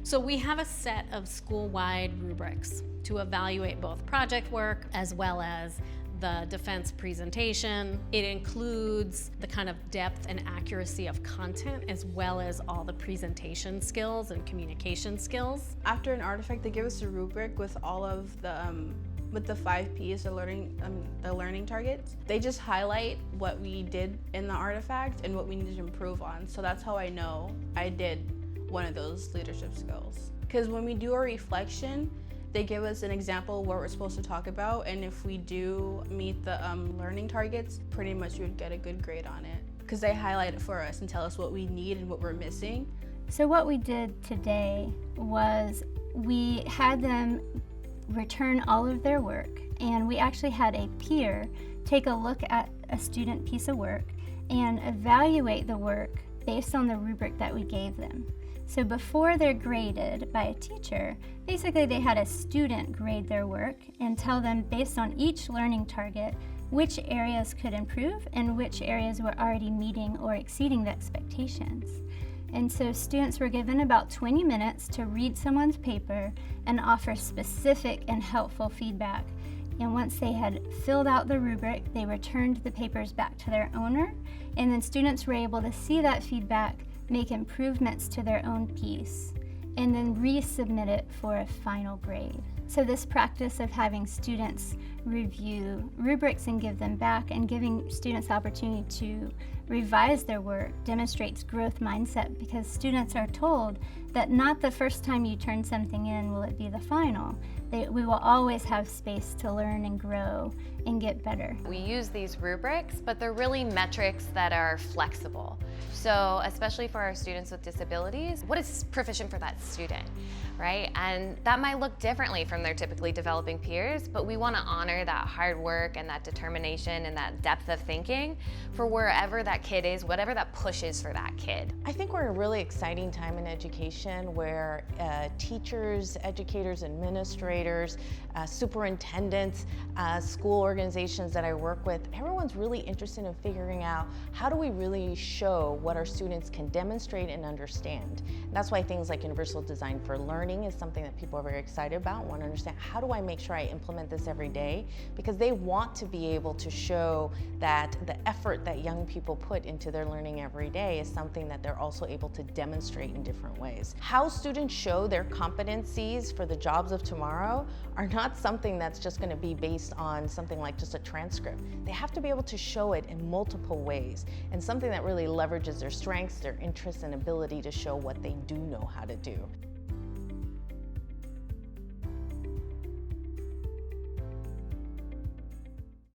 So we have a set of school-wide rubrics to evaluate both project work as well as the defense presentation. It includes the kind of depth and accuracy of content as well as all the presentation skills and communication skills. After an artifact, they give us a rubric with all of the with the 5 Ps, the learning targets. They just highlight what we did in the artifact and what we needed to improve on. So that's how I know I did one of those leadership skills. Because when we do a reflection, they give us an example of what we're supposed to talk about, and if we do meet the learning targets, pretty much we would get a good grade on it. Because they highlight it for us and tell us what we need and what we're missing. So what we did today was we had them return all of their work, and we actually had a peer take a look at a student piece of work and evaluate the work based on the rubric that we gave them. So before they're graded by a teacher, basically they had a student grade their work and tell them based on each learning target which areas could improve and which areas were already meeting or exceeding the expectations. And so students were given about 20 minutes to read someone's paper and offer specific and helpful feedback. And once they had filled out the rubric, they returned the papers back to their owner, and then students were able to see that feedback, make improvements to their own piece, and then resubmit it for a final grade. So this practice of having students review rubrics and give them back, and giving students the opportunity to revise their work, demonstrates growth mindset, because students are told that not the first time you turn something in will it be the final. We will always have space to learn and grow and get better. We use these rubrics, but they're really metrics that are flexible. So especially for our students with disabilities, what is proficient for that student, right? And that might look differently from their typically developing peers, but we want to honor that hard work and that determination and that depth of thinking for wherever that kid is, whatever that push is for that kid. I think we're in a really exciting time in education where teachers, educators, administrators, superintendents, school organizations that I work with, everyone's really interested in figuring out how do we really show what our students can demonstrate and understand. And that's why things like universal design for learning is something that people are very excited about, want to understand how do I make sure I implement this every day, because they want to be able to show that the effort that young people put into their learning every day is something that they're also able to demonstrate in different ways. How students show their competencies for the jobs of tomorrow are not something that's just going to be based on something like just a transcript. They have to be able to show it in multiple ways, and something that really leverages their strengths, their interests, and ability to show what they do know how to do.